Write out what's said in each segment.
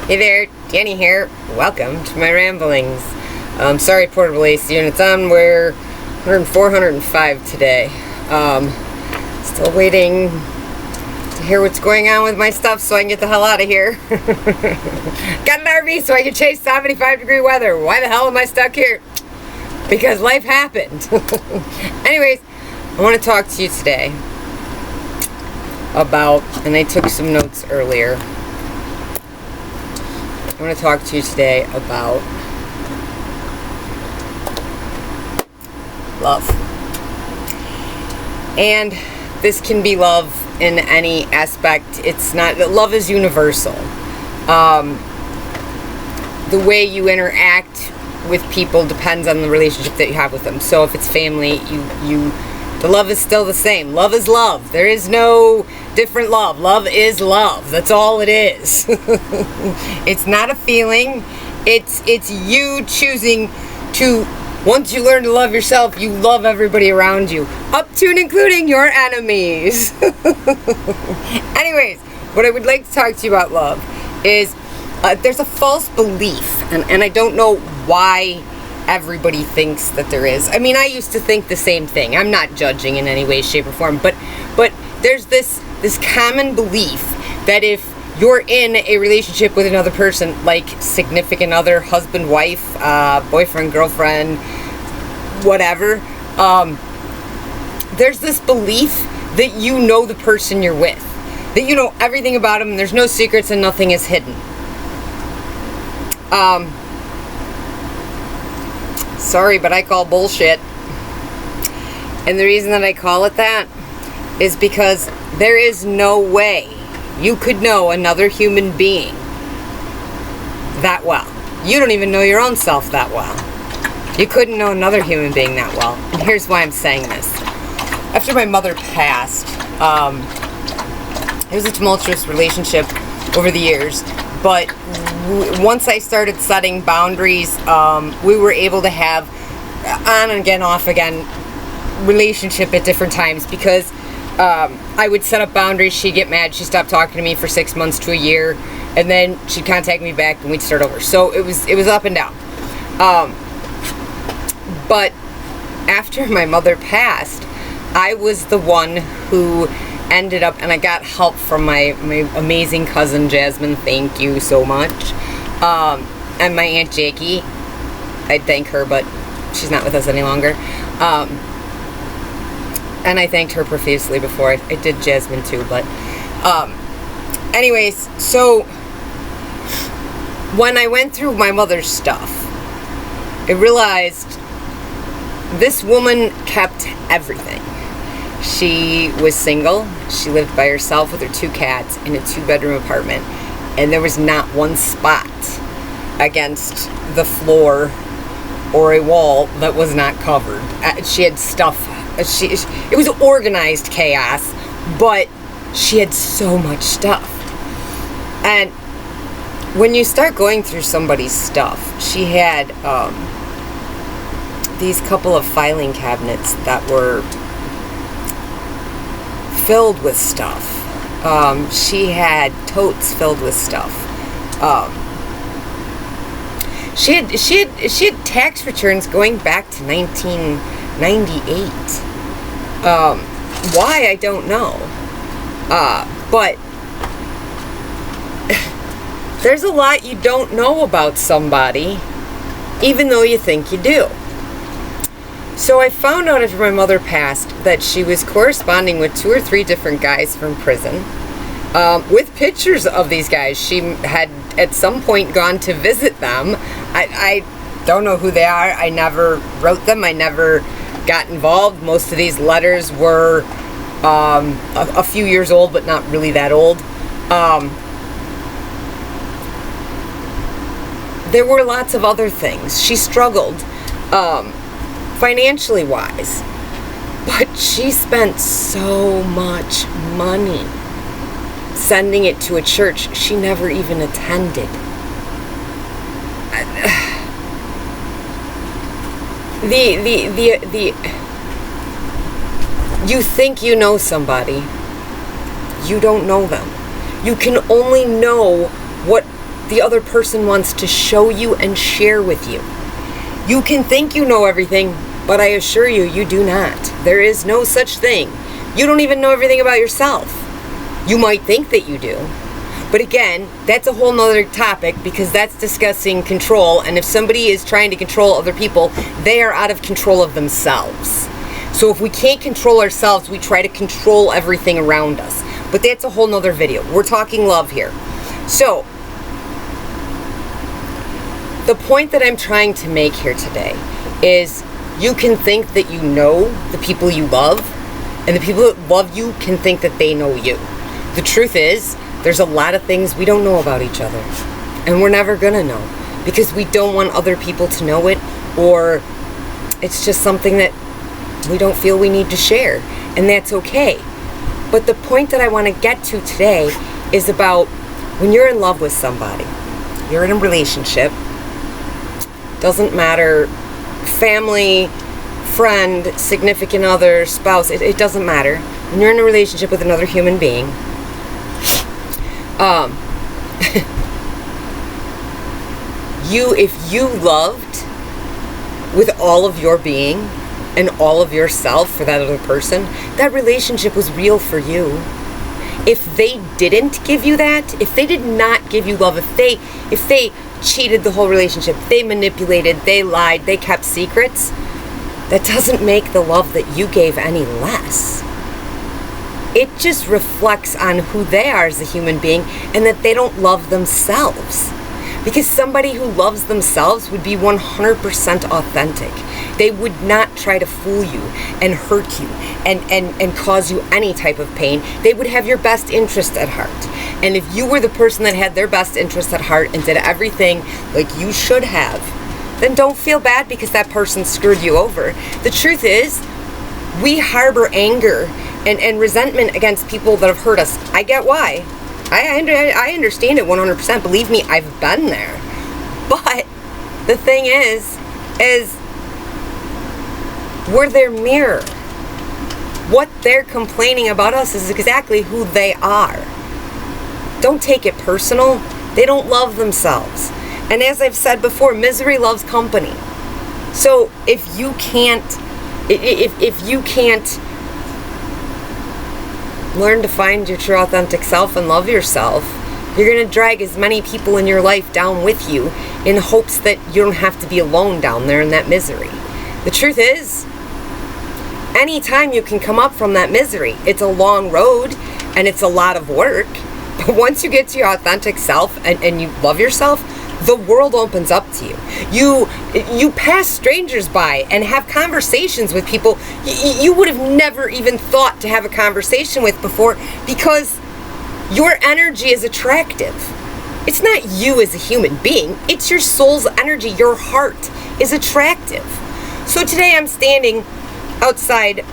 Hey there, Danny here. Welcome to my ramblings. Sorry, portable AC units on. We're 104, 105 today. Still waiting to hear what's going on with my stuff so I can get the hell out of here. Got an RV so I can chase 75-degree weather. Why the hell am I stuck here? Because life happened. Anyways, I want to talk to you today about, and I took some notes earlier. I want to talk to you today about love. And this can be love in any aspect. It's not, love is universal. The way you interact with people depends on the relationship that you have with them. So if it's family, the love is still the same. Love is love. There is no different love. Love is love. That's all it is. It's not a feeling. It's you choosing to, once you learn to love yourself, you love everybody around you, up to and including your enemies. Anyways, what I would like to talk to you about love is there's a false belief, and I don't know why everybody thinks that there is. I mean, I used to think the same thing. I'm not judging in any way, shape, or form, but there's this common belief that if you're in a relationship with another person, like significant other, husband, wife, boyfriend, girlfriend, whatever, there's this belief that you know the person you're with, that you know everything about them, and there's no secrets and nothing is hidden. Sorry, but I call bullshit. And the reason that I call it that is because there is no way you could know another human being that well. You don't even know your own self that well. You couldn't know another human being that well. And here's why I'm saying this. After my mother passed, it was a tumultuous relationship over the years, but once I started setting boundaries, we were able to have on and again, off again relationship at different times, because I would set up boundaries, she'd get mad, she'd stop talking to me for 6 months to a year, and then she'd contact me back and we'd start over. So it was up and down. But after my mother passed, I was the one who ended up, and I got help from my amazing cousin Jasmine, thank you so much, and my Aunt Jackie. I'd thank her, but she's not with us any longer, and I thanked her profusely before. I did Jasmine too, but anyways, so when I went through my mother's stuff, I realized this woman kept everything. She was single. She lived by herself with her 2 cats in a 2-bedroom apartment, and there was not one spot against the floor or a wall that was not covered. She had stuff. It was organized chaos, but she had so much stuff. And when you start going through somebody's stuff, she had these couple of filing cabinets that were filled with stuff. She had totes filled with stuff. She had tax returns going back to 1998. Why, I don't know. But there's a lot you don't know about somebody, even though you think you do. So I found out after my mother passed that she was corresponding with 2 or 3 different guys from prison, with pictures of these guys. She had at some point gone to visit them. I don't know who they are. I never wrote them. I never got involved. Most of these letters were a few years old, but not really that old. There were lots of other things. She struggled. Financially wise, but she spent so much money sending it to a church she never even attended. You think you know somebody, you don't know them. You can only know what the other person wants to show you and share with you. You can think you know everything, but I assure you, you do not. There is no such thing. You don't even know everything about yourself. You might think that you do. But again, that's a whole nother topic, because that's discussing control. And if somebody is trying to control other people, they are out of control of themselves. So if we can't control ourselves, we try to control everything around us. But that's a whole nother video. We're talking love here. So, the point that I'm trying to make here today is, you can think that you know the people you love, and the people that love you can think that they know you. The truth is, there's a lot of things we don't know about each other, and we're never gonna know, because we don't want other people to know it, or it's just something that we don't feel we need to share, and that's okay. But the point that I want to get to today is about when you're in love with somebody, you're in a relationship, doesn't matter, family, friend, significant other, spouse, it doesn't matter. When you're in a relationship with another human being, if you loved with all of your being and all of yourself for that other person, that relationship was real for you. If they didn't give you that, if they did not give you love, if they cheated the whole relationship, they manipulated, they lied, they kept secrets, that doesn't make the love that you gave any less. It just reflects on who they are as a human being, and that they don't love themselves. Because somebody who loves themselves would be 100% authentic. They would not try to fool you and hurt you and cause you any type of pain. They would have your best interest at heart. And if you were the person that had their best interest at heart and did everything like you should have, then don't feel bad because that person screwed you over. The truth is, we harbor anger and resentment against people that have hurt us. I get why. I understand it 100%. Believe me, I've been there. But the thing is we're their mirror. What they're complaining about us is exactly who they are. Don't take it personal. They don't love themselves. And as I've said before, misery loves company. So if you can't learn to find your true authentic self and love yourself, you're going to drag as many people in your life down with you in hopes that you don't have to be alone down there in that misery. The truth is, anytime you can come up from that misery, it's a long road and it's a lot of work. But once you get to your authentic self and you love yourself, the world opens up to you. You pass strangers by and have conversations with people you would have never even thought to have a conversation with before, because your energy is attractive. It's not you as a human being. It's your soul's energy. Your heart is attractive. So today I'm standing outside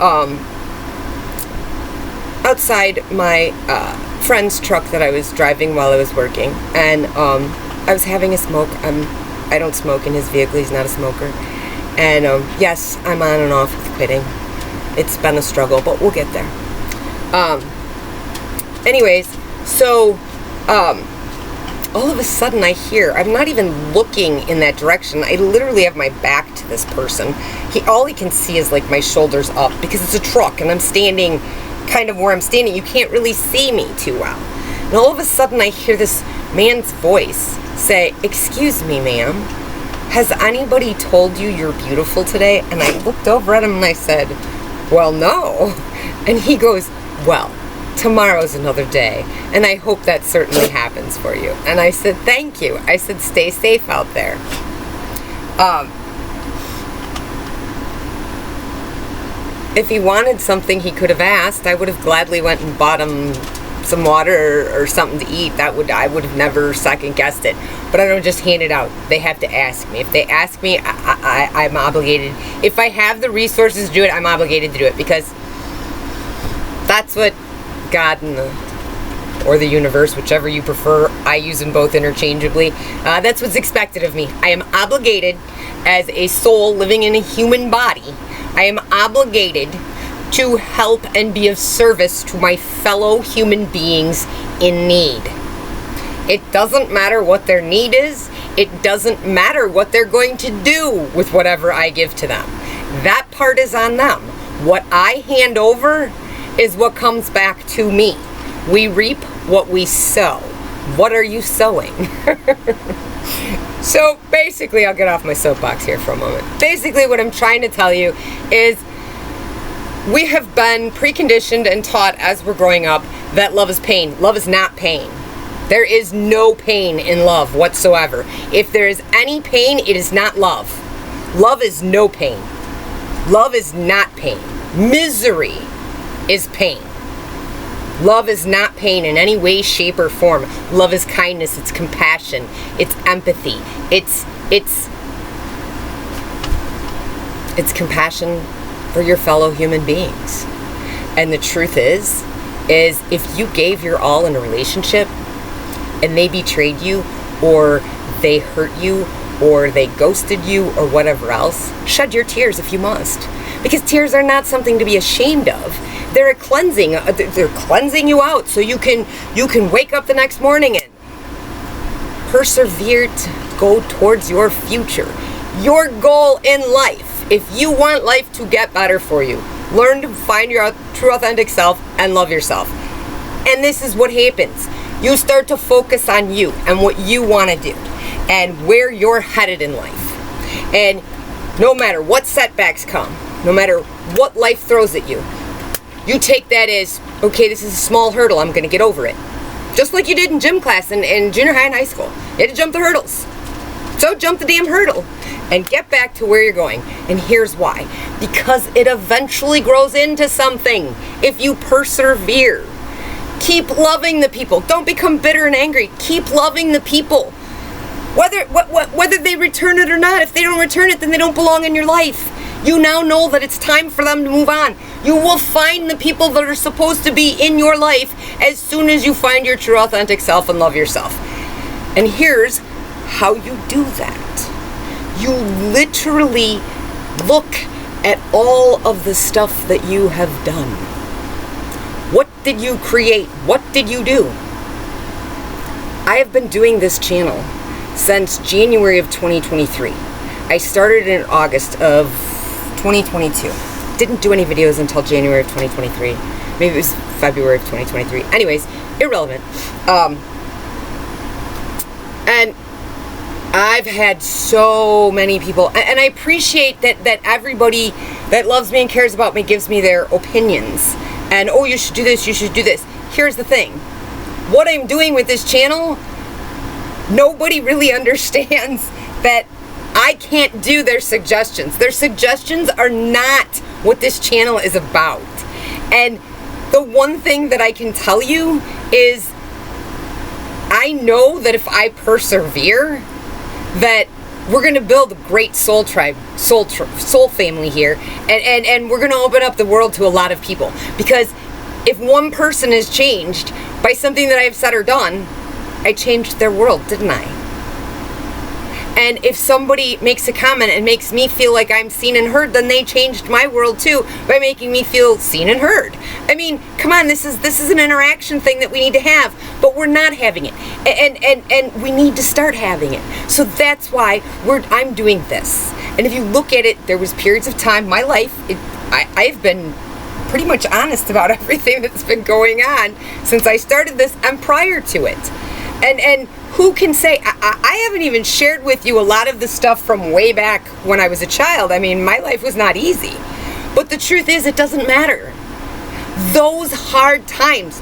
my friend's truck that I was driving while I was working, and I was having a smoke. I don't smoke in his vehicle. He's not a smoker. And yes, I'm on and off with quitting. It's been a struggle, but we'll get there. Anyways, so all of a sudden I hear, I'm not even looking in that direction. I literally have my back to this person. All he can see is like my shoulders up, because it's a truck and I'm standing kind of where I'm standing. You can't really see me too well. And all of a sudden I hear this man's voice say, "Excuse me, ma'am, has anybody told you you're beautiful today?" And I looked over at him and I said, "Well, no." And he goes, "Well, tomorrow's another day, and I hope that certainly happens for you." And I said, "Thank you." I said, "Stay safe out there." If he wanted something he could have asked, I would have gladly went and bought him some water or something to eat. I would have never second guessed it. But I don't just hand it out. They have to ask me. If they ask me, I'm obligated. If I have the resources to do it, I'm obligated to do it, because that's what God or the universe, whichever you prefer, I use them both interchangeably. That's what's expected of me. I am obligated as a soul living in a human body. I am obligated to help and be of service to my fellow human beings in need. It doesn't matter what their need is. It doesn't matter what they're going to do with whatever I give to them. That part is on them. What I hand over is what comes back to me. We reap what we sow. What are you sowing? So basically, I'll get off my soapbox here for a moment. Basically, what I'm trying to tell you is we have been preconditioned and taught as we're growing up that love is pain. Love is not pain. There is no pain in love whatsoever. If there is any pain, it is not love. Love is no pain. Love is not pain. Misery is pain. Love is not pain in any way, shape, or form. Love is kindness, it's compassion, it's empathy, it's compassion for your fellow human beings. And the truth is if you gave your all in a relationship and they betrayed you, or they hurt you, or they ghosted you, or whatever else, shed your tears if you must. Because tears are not something to be ashamed of. They're a cleansing. They're cleansing you out so you can wake up the next morning and persevere to go towards your future. Your goal in life, if you want life to get better for you, learn to find your true authentic self and love yourself. And this is what happens. You start to focus on you and what you want to do and where you're headed in life. And no matter what setbacks come, no matter what life throws at you, you take that as, okay, this is a small hurdle, I'm going to get over it. Just like you did in gym class in junior high and high school. You had to jump the hurdles. So jump the damn hurdle and get back to where you're going. And here's why. Because it eventually grows into something if you persevere. Keep loving the people. Don't become bitter and angry. Keep loving the people. Whether they return it or not. If they don't return it, then they don't belong in your life. You now know that it's time for them to move on. You will find the people that are supposed to be in your life as soon as you find your true authentic self and love yourself. And here's how you do that. You literally look at all of the stuff that you have done. What did you create? What did you do? I have been doing this channel since January of 2023. I started in August of 2022. Didn't do any videos until January of 2023. Maybe it was February of 2023. Anyways, irrelevant. And I've had so many people, and I appreciate that everybody that loves me and cares about me gives me their opinions. And, oh, you should do this, you should do this. Here's the thing. What I'm doing with this channel, nobody really understands that I can't do their suggestions. Their suggestions are not what this channel is about. And the one thing that I can tell you is I know that if I persevere, that we're going to build a great soul tribe, soul family here. And we're going to open up the world to a lot of people. Because if one person is changed by something that I've said or done, I changed their world, didn't I? And if somebody makes a comment and makes me feel like I'm seen and heard, then they changed my world too by making me feel seen and heard. I mean, come on, this is an interaction thing that we need to have, but we're not having it. And we need to start having it. So that's why I'm doing this. And if you look at it, there was periods of time, my life, I've been pretty much honest about everything that's been going on since I started this and prior to it. And who can say, I haven't even shared with you a lot of the stuff from way back when I was a child. I mean, my life was not easy. But the truth is, it doesn't matter. Those hard times,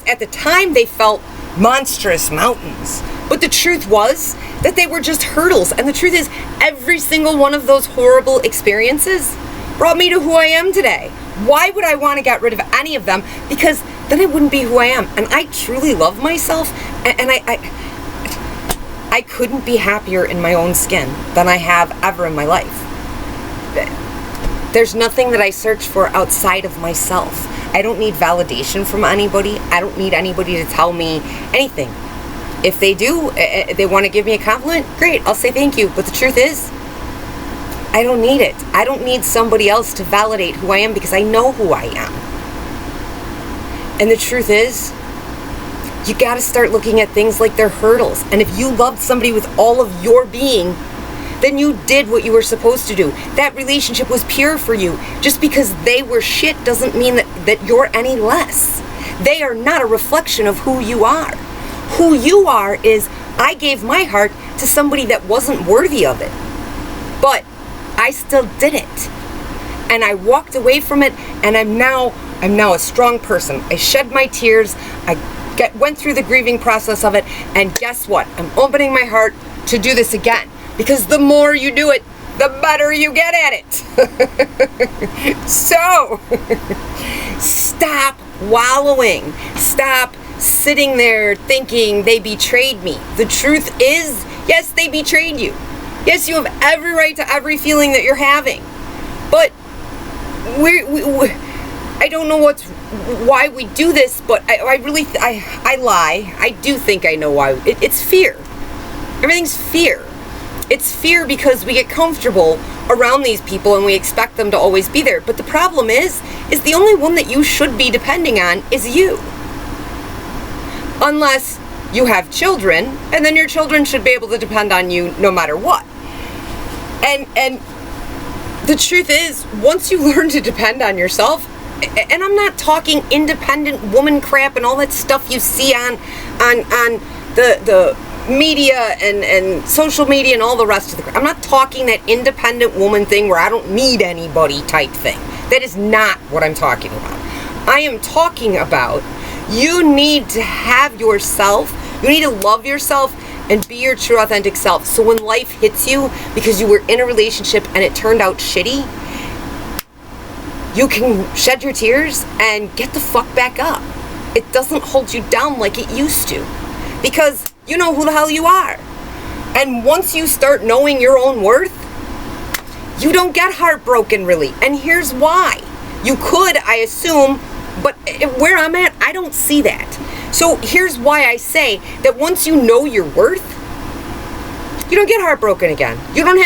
at the time they felt monstrous mountains. But the truth was that they were just hurdles. And the truth is, every single one of those horrible experiences brought me to who I am today. Why would I want to get rid of any of them? Because then I wouldn't be who I am. And I truly love myself. And I couldn't be happier in my own skin than I have ever in my life. There's nothing that I search for outside of myself. I don't need validation from anybody. I don't need anybody to tell me anything. If they do, they want to give me a compliment, great, I'll say thank you. But the truth is, I don't need it. I don't need somebody else to validate who I am because I know who I am. And the truth is, You got to start looking at things like their hurdles. And if you loved somebody with all of your being, then you did what you were supposed to do. That relationship was pure for you. Just because they were shit doesn't mean that you're any less. They are not a reflection of who you are. Who you are is, I gave my heart to somebody that wasn't worthy of it. But I still did it. And I walked away from it, and I'm now a strong person. I shed my tears. I went through the grieving process of it, and guess what? I'm opening my heart to do this again. Because the more you do it, the better you get at it. So, stop wallowing. Stop sitting there thinking they betrayed me. The truth is, yes, they betrayed you. Yes, you have every right to every feeling that you're having. But I don't know why we do this, but I lie. I do think I know why. It's fear. Everything's fear. It's fear because we get comfortable around these people and we expect them to always be there. But the problem is the only one that you should be depending on is you. Unless you have children, and then your children should be able to depend on you no matter what. And the truth is, once you learn to depend on yourself, and I'm not talking independent woman crap and all that stuff you see on the media and social media and all the rest of the crap. I'm not talking that independent woman thing where I don't need anybody type thing. That is not what I'm talking about. I am talking about you need to have yourself, you need to love yourself and be your true authentic self. So when life hits you because you were in a relationship and it turned out shitty, you can shed your tears and get the fuck back up. It doesn't hold you down like it used to. Because you know who the hell you are. And once you start knowing your own worth, you don't get heartbroken really. And here's why. You could, I assume, but where I'm at, I don't see that. So here's why I say that once you know your worth, you don't get heartbroken again. You don't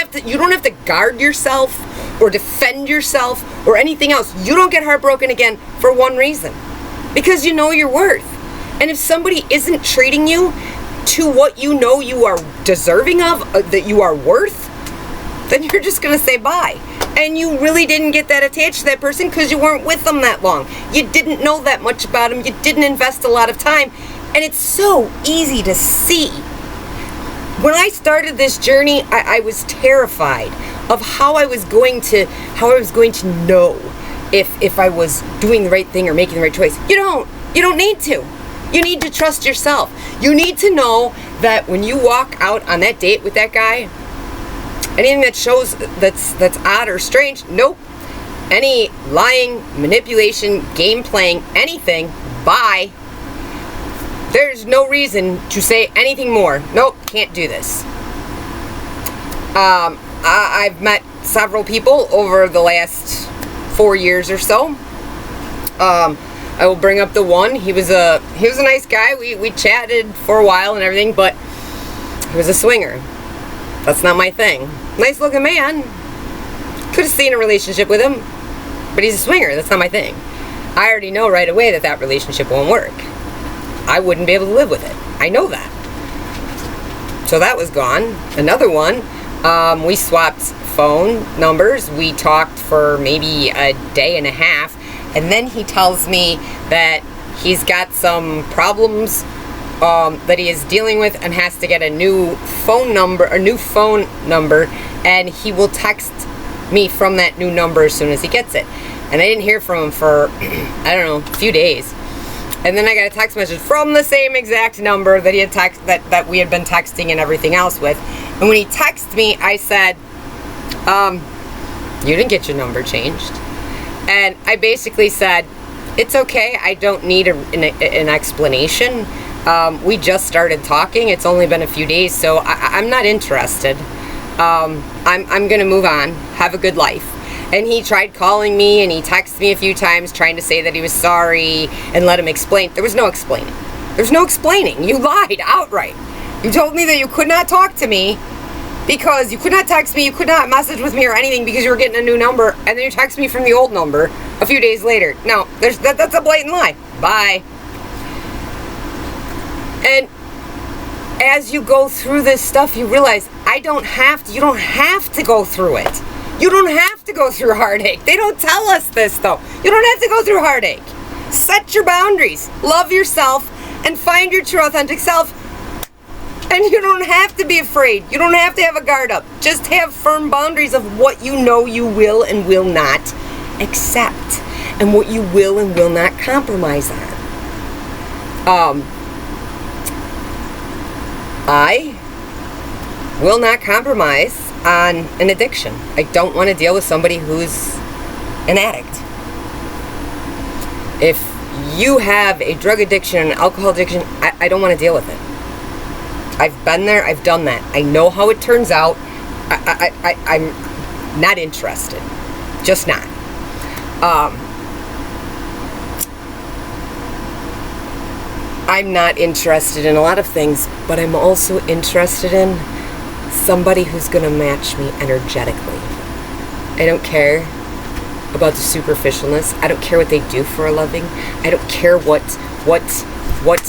have to guard yourself or defend yourself or anything else. You don't get heartbroken again for one reason. Because you know your worth. And if somebody isn't treating you to what you know you are deserving of, that you are worth, then you're just going to say bye. And you really didn't get that attached to that person because you weren't with them that long. You didn't know that much about them. You didn't invest a lot of time. And it's so easy to see. When I started this journey, I was terrified of how I was going to know if I was doing the right thing or making the right choice. You don't need to. You need to trust yourself. You need to know that when you walk out on that date with that guy, anything that shows that's odd or strange, nope. Any lying, manipulation, game playing, anything, bye. There's no reason to say anything more. Nope, can't do this. I've met several people over the last 4 years or so. I will bring up the one. He was a nice guy. We chatted for a while and everything, but he was a swinger. That's not my thing. Nice looking man. Could have seen a relationship with him, but he's a swinger. That's not my thing. I already know right away that relationship won't work. I wouldn't be able to live with it. I know that. So that was gone. Another one, we swapped phone numbers. We talked for maybe a day and a half. And then he tells me that he's got some problems that he is dealing with and has to get a new phone number, and he will text me from that new number as soon as he gets it. And I didn't hear from him for, I don't know, a few days. And then I got a text message from the same exact number that he had that we had been texting and everything else with. And when he texted me, I said, you didn't get your number changed. And I basically said, it's okay, I don't need an explanation. We just started talking. It's only been a few days, so I'm not interested. I'm going to move on. Have a good life. And he tried calling me, and he texted me a few times trying to say that he was sorry and let him explain. There was no explaining. There's no explaining. You lied outright. You told me that you could not talk to me because you could not text me, you could not message with me or anything because you were getting a new number, and then you text me from the old number a few days later. No, that's a blatant lie. Bye. And as you go through this stuff, you realize you don't have to go through it. You don't have to go through heartache. They don't tell us this, though. You don't have to go through heartache. Set your boundaries. Love yourself and find your true authentic self. And you don't have to be afraid. You don't have to have a guard up. Just have firm boundaries of what you know you will and will not accept, and what you will and will not compromise on. I will not compromise on an addiction. I don't want to deal with somebody who's an addict. If you have a drug addiction, an alcohol addiction, I don't want to deal with it. I've been there, I've done that. I know how it turns out. I'm not interested. Just not. I'm not interested in a lot of things, but I'm also interested in somebody who's going to match me energetically. I don't care about the superficialness. I don't care what they do for a living. I don't care what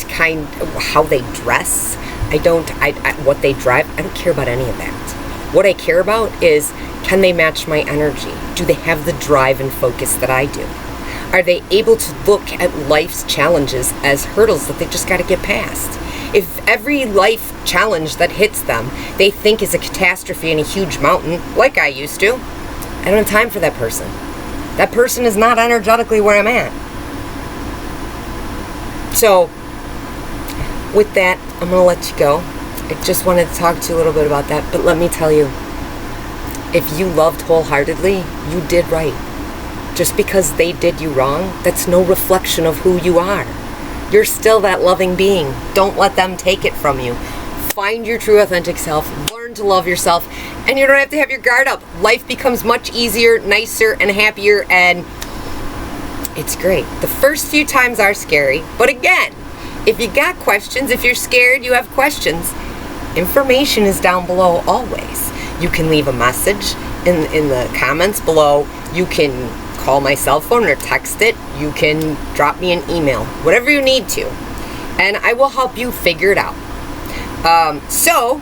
kind, how they dress. What they drive. I don't care about any of that. What I care about is, can they match my energy? Do they have the drive and focus that I do? Are they able to look at life's challenges as hurdles that they just got to get past? If every life challenge that hits them, they think is a catastrophe and a huge mountain, like I used to, I don't have time for that person. That person is not energetically where I'm at. So, with that, I'm going to let you go. I just wanted to talk to you a little bit about that, but let me tell you, if you loved wholeheartedly, you did right. Just because they did you wrong, that's no reflection of who you are. You're still that loving being. Don't let them take it from you. Find your true authentic self, learn to love yourself, and you don't have to have your guard up. Life becomes much easier, nicer, and happier, and it's great. The first few times are scary, but again, if you got questions, if you're scared, you have questions, information is down below always. You can leave a message in the comments below. You can call my cell phone or text it. You can drop me an email, whatever you need to, and I will help you figure it out. So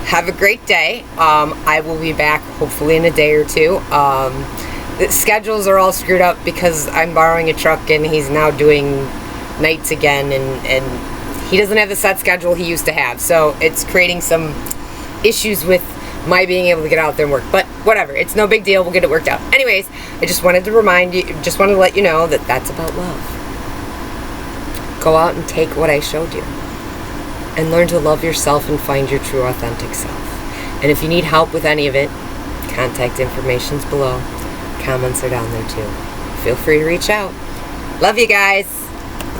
have a great day. I will be back hopefully in a day or two. The schedules are all screwed up because I'm borrowing a truck and he's now doing nights again, and he doesn't have the set schedule he used to have, so it's creating some issues with my being able to get out there and work, but whatever, it's no big deal, we'll get it worked out. Anyways, I just wanted to remind you, just wanted to let you know that that's about love. Go out and take what I showed you and learn to love yourself and find your true authentic self. And if you need help with any of it, contact information's below. Comments are down there too. Feel free to reach out. Love you guys.